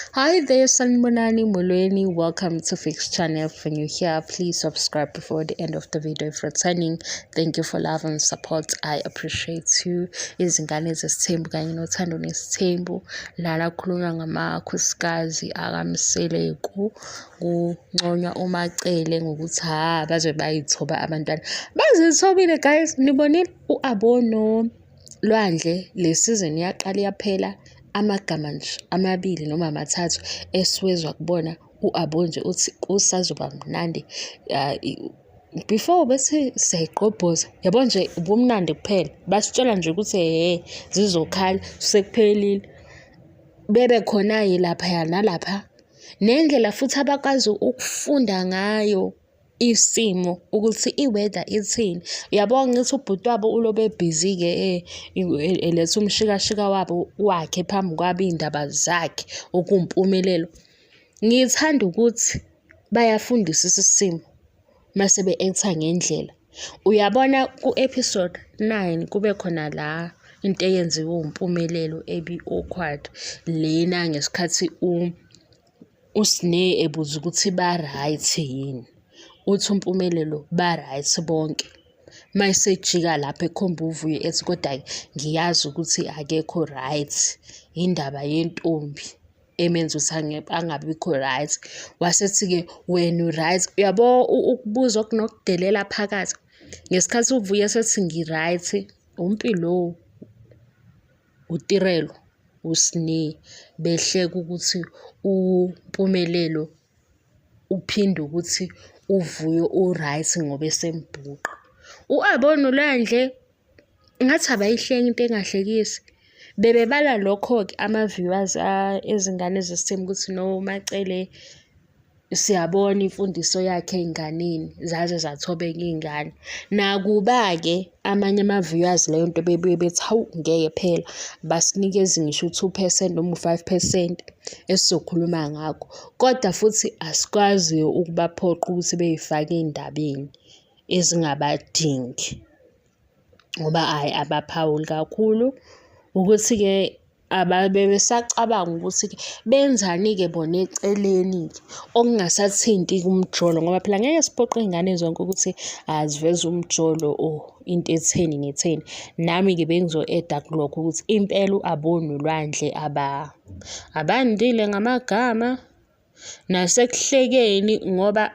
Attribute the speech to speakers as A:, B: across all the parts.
A: Hi there, Sanibonani Molweni. Welcome to Fix Channel. If you're new here, please subscribe before the end of the video. If returning, thank you for love and support. I appreciate you. Izingane zesithembu kanye nothando nesithembu. Lala khulunywa ngamakhosikazi akamseleku kunconywa umacele ngokuthi baze bayithoba abantwana. Bazithobile guys, nibonile u-Abono Lwandle le season yaqala yaphela. Amagama nje amabili noma amathathu esiwezwa kubona u-Abo nje uthi kusazoba mnandi before bese siyayiqobhoza yabo nje ubumnandi kuphela basitshela nje ukuthi zizokhala sekuphelile bebe khona lapha nalapha nendlela futhi abakwazi ukufunda ngayo isimo ukuthi iweather ithini. Uyabona ngithi ubhuti wabo ulobe busy ke eletha umshikashika wabo wakhe phambi kwabo indaba zakhe okumpumelelo. Ngithanda ukuthi bayafundisisa isimo mase be-acta ngendlela. Uyabona ku-episode 9 kube khona la into eyenziwe umpumelelo ebi awkward lena ngesikhathi uSne ebuza ukuthi ba right yini. Uthi umpumelelo ba right bonke mayisejika lapha ekhomba uvuyo ethi kodwa ngiyazi ukuthi akekho right indaba yentombi emenza ukuthi angabikho right. Wasethi ke wena right uyabo ukubuza okunokudelela phakathi ngesikhathi uvuyo esethi ngi-right umpilo uTirelo uSne behleka ukuthi umpumelelo uphinde ukuthi uvuyo u-right ngoba esembhuqa. U-Abono Lwandle ngathi abayihlenga into engahlekisi bebebala lokho-ke ama-viewers ezingane zesithembu ukuthi no Macele siyabona imfundiso yakhe ey'nganeni zaze zathobeka iy'ngane. Nakuba-ke amanye ama-viewers leyo nto bethi hawu ngeke phela basinikeze ngisho u-2% noma u-5% esizokhuluma ngakho. Kodwa futhi asikwazi ukubaphoqa ukuthi bey'fake ey'ndabeni ezingabadingi ngoba abaphawuli kakhulu ukuthi-ke besacabanga ukuthi-ke benzani-ke bona eceleni-ke okungasathinti kumjolo ngoba phela ngeke siphoqe iy'ngane zonke ukuthi aziveze umjolo into etheni netheni. Nami-ke bengizo-add-a kulokho ukuthi impela u-Abono Lwandle abandile ngamagama nasekuhlekeni ngoba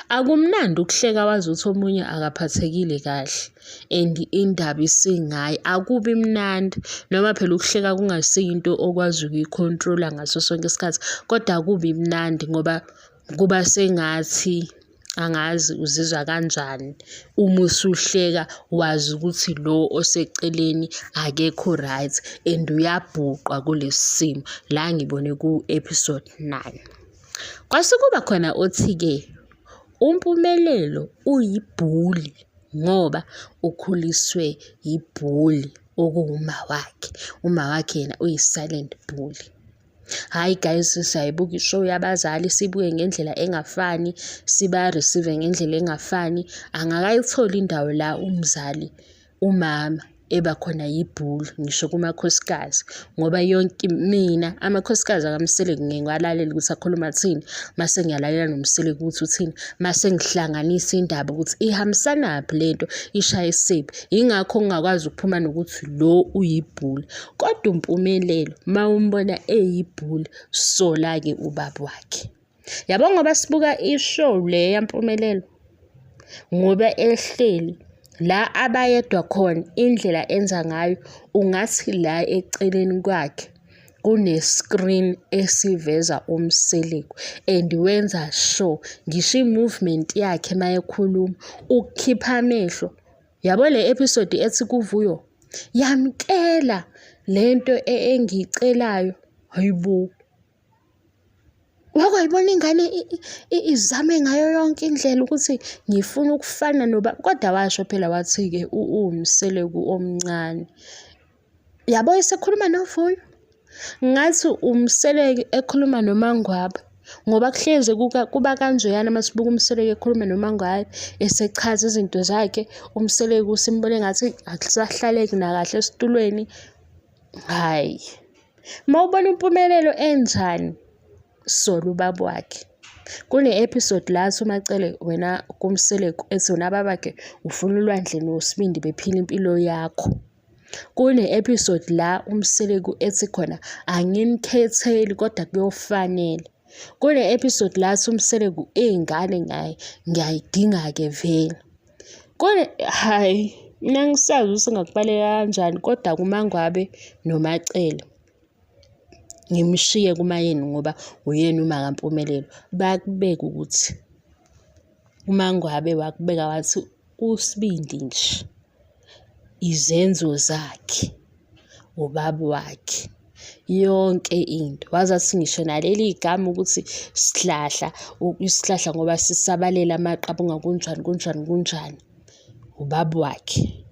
A: akumnandi ukuhleka wazi ukuthi omunye akaphathekile kahle and indaba isingayi akubi mnandi noma phela ukuhleka kungasiyinto okwazi ukuyicontrol ngaso sonke isikhathi kodwa akubi mnandi ngoba kuba sengathi angazi uzizwa kanjani uma usuhleka wazi ukuthi lo oseceleni akekho right and uyabhuqa kulesi simo. La ngibone ku-episode 9 kwase kuba khona othi-ke umpumelelo uyibhuli ngoba ukhuliswe yibhuli okuwuma wakhe. Uma wakhe yena uyi-silent bully. Hayi guys, siyayibuka ishow yabazali sibuke ngendlela engafani siba-receive ngendlela engafani. Angakayitholi indawo la umzali umama eba khona yibhuli ngisho kumakhosikazi ngoba yonke mina amakhosikazi akamseleku ngeke ngiwalalela ukuthi akhuluma athini mase ngiyalalela nomseleku ukuthi uthini mase ngihlanganisa indaba ukuthi ihambisanaphi lento ishaya isiphi. Yingakho ngingakwazi ukuphuma nokuthi lo uyibhuli kodwa umpumelelo mawumbona eyibhuli sola-ke ubaba wakhe. Yabo ngoba sibuka ishow le yampumelelo ngoba ehleli la abayedwa khona indlela enza ngayo ungathi la eceleni kwakhe kune-screen esiveza umseleku and wenza sure ngisho i-movement yakhe mayekhuluma ukukhipha amehlo. Yabo le episode ethi kuvuyo yamkela lento engiyicelayo hayibo wakwayibona ingane izame ngayo yonke indlela ukuthi ngifuna ukufana noba kodwa washo phela wathi-ke uMseleku omncane. Yabo esekhuluma novuyo ngathi uMseleku ekhuluma noMangwaba ngoba kuhleze kuba kanjeyana masibuka uMseleku ekhuluma noMangwaba esechaza izinto zakhe. uMseleku simbone ngathi akusahlaleki nakahle esitulweni. Hayi Mawubona impumelelo enjani sola ubaba wakhe. Kune-episode la athi uMacele wena kuMseleku ethi wena babakhe ufuna ulwandle noSibindi bephila impilo yakho. Kune-episode la uMseleku ethi khona anginikhetheli kodwa kuyofanele. Kune-episode la athi uMseleku iy'ngane ngiyayidinga-ke vele. Hhayi, mina angisazi ukuthi ngakubaleka kanjani kodwa kuMangwabe noMacele ngimshiye kumayeni ngoba uyena uma kaMpumelelo. Bakubeka ukuthi uMangwabe wakubeka wathi uSibindi nje izenzo zakhe, ubaba wakhe, yonke into. Waze athi ngisho naleli gama ukuthi isihlahla ngoba sisabalela amaqabunga kunjani. Ubaba wakhe.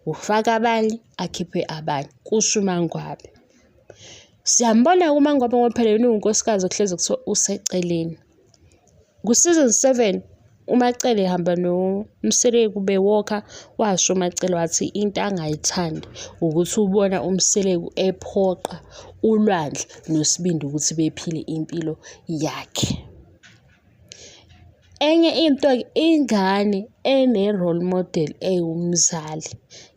A: Ufaka abanye akhiphe abanye. Kusho uMangwabe. Siyambona uMangwabe ngoba phela yena unkosikazi okuhlezi kuthiwa useceleni. Ku-season 7 uMacele ehamba noMseleku bewalker, washo uMacele wathi into angayithandi ukuthi ubona uMseleku ephoqa ulwandle noSibindi ukuthi bephile impilo yakhe. Enye into-ke, ingane ene-role model ewumzali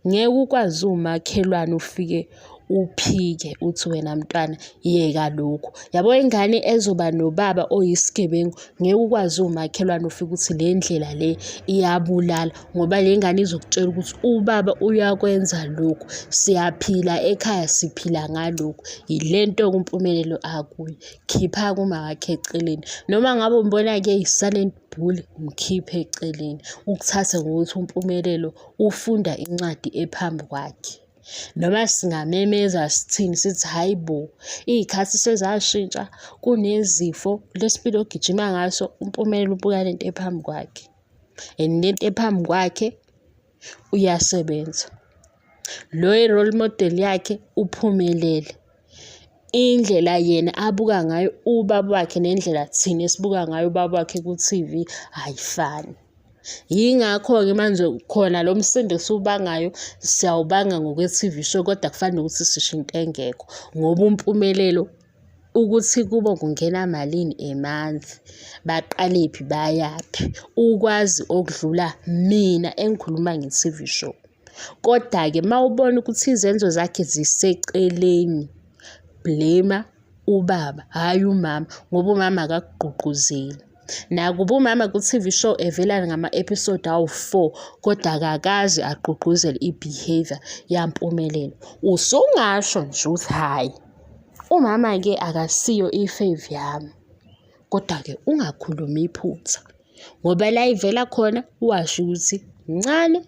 A: ngeke ukwazi umakhelwane ufike uphike uthi wena mntwana yeka lokhu. Yabo ingane ezoba nobaba oyisigebengu ngeke ukwazi umakhelwane ufike uthi le ndlela le iyabulala ngoba le ngane izokutshela ukuthi ubaba uyakwenza lokhu. Siyaphila ekhaya siphila ngalokhu. Yile nto kuMpumelelo akuyo. Khipha kuma wakhe eceleni. Noma ngabe umbona-ke eyisilent bully, mkhiphe eceleni. Ukuthathe ngokuthi uMpumelelo ufunda incwadi ephambi kwakhe. Noma singamemeza sithini sithi hayi bo, iy'khathi sezashintsha, kunezifo, lesipilo ogijima ngaso, uMpumelelo ubuka lento ephambi kwakhe. And lento ephambi kwakhe uyasebenza. Lo i-role model yakhe uphumelele. Indlela yena abuka ngayo ubaba wakhe nendlela thina esibuka ngayo ubaba wakhe ku-TV ayifani. Yingakho-ke manje khona lo msindo esiwubangayo siyawubanga ngokwe-TV show kodwa kufanele ukuthi sisho into engekho ngoba uMpumelelo ukuthi kubo kungena malini a month, baqalephi bayaphi, ukwazi okudlula mina engikhuluma nge-TV show. Kodwa-ke mawubona ukuthi izenzo zakhe ziseceleni, blame ubaba hhayi umama ngoba umama akakugqugquzeli. Nakuba umama ku-TV show evela ngama-episode awu-4 kodwa akakaze agqugquzele i-behavior yaMpumelelo. Usungasho nje ukuthi hhayi umama-ke akasiyo i-fave yami, kodwa-ke ungakhulumi iphutha ngoba la ivela khona washo ukuthi mncane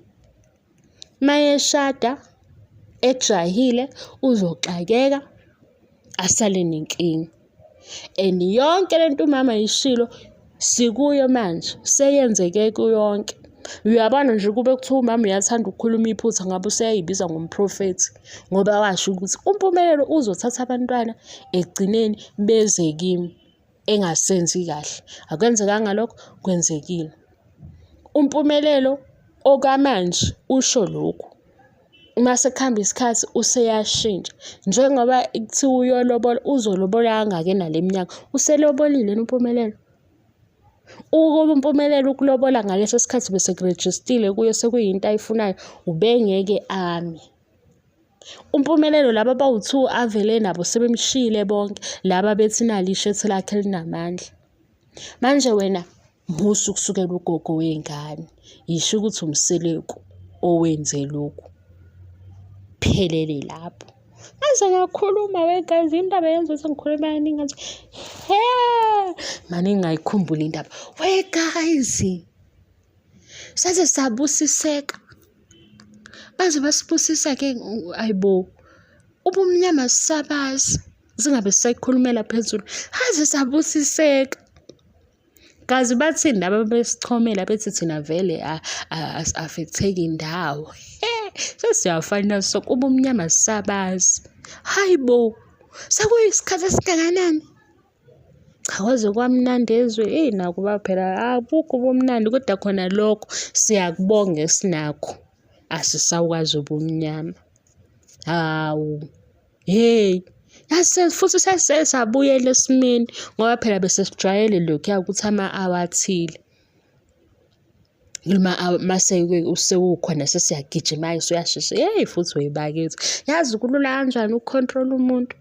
A: mayeshada ejahile uzoxakeka asale nenkinga. And yonke lento umama yishilo sikuyo manje, seyenzeke kuyonke. Uyabona nje kube kuthiwa umama uyathanda ukukhuluma iphutha ngabe useyayibiza ngomprofethi ngoba washo ukuthi uMpumelelo uzothatha abantwana ekugcineni beze kimi engasenzi kahle. Akwenzekanga lokho, kwenzekile. uMpumelelo okwamanje usho lokhu. Uma sekuhamba isikhathi useyashintsha. Njengoba kuthiwa uyolobola, uzolobola kangake nale minyaka. Uselobolile uMpumelelo. Ukuba uMpumelelo ukulobola ngaleso sikhathi bese kurejistile kuyo sekuyinto ayifunayo, ubengeke ame. uMpumelelo laba bawu-2 avele nabo sebemshiyile bonke, laba bethi nali ishethi lakhe linamandla. Manje wena musa ukusukela ugogo wey'ngane, yisho ukuthi uMseleku owenze lokhu. Phelele lapho. Manje ngakhuluma wegazi indaba yenza ukuthi ngikhuluma kaningi nje. Manje ngingayikhumbula indaba. Wegazi. Saze sabusiseka. Manje basibusisa-ke ayibo. Ubumnyama sisabazi. Singabe sisayikhulumela phezulu. Haze sabusiseka. Gazi bathini laba besichomela bethi thina vele afetheki indawo. Sesiyafana so ubumnyama sisabazi. Hayibo. Sekuyisikhathi esikanganani? Cha kwaze kwamnandi ezwe nakuba phela abukho ubumnandi kodwa khona lokho siyakubonga esinakho. Asisakwazi ubumnyama. Hawu. Hey, Futhi sesabuyela esimeni ngoba phela bese sijwayele lokhuya ukuthi ama-hour athile. Mase sewukhona sesiyagijima-ke usuyashesha. Yeyi futhi wey'bakithi, yazi kulula kanjani uku-control-a umuntu.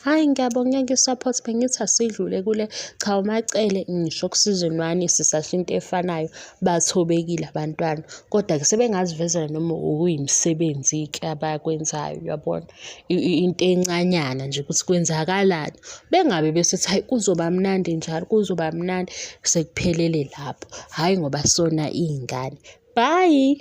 A: Hhayi ngiyabonga nge-support, bengithi asidlule kule. Cha, umacele ngisho kusizini 1 sisasho into efanayo, bathobekile abantwana. Kodwa-ke sebengazivezela noma okuyimisebenzi-ke abakwenzayo, uyabona? Into encanyana nje ukuthi kwenzakalani. Bengabe besethi hhayi kuzoba mnandi njalo, kuzoba mnandi sekuphelele lapho. Hhayi ngoba sona iy'ngane. Bye.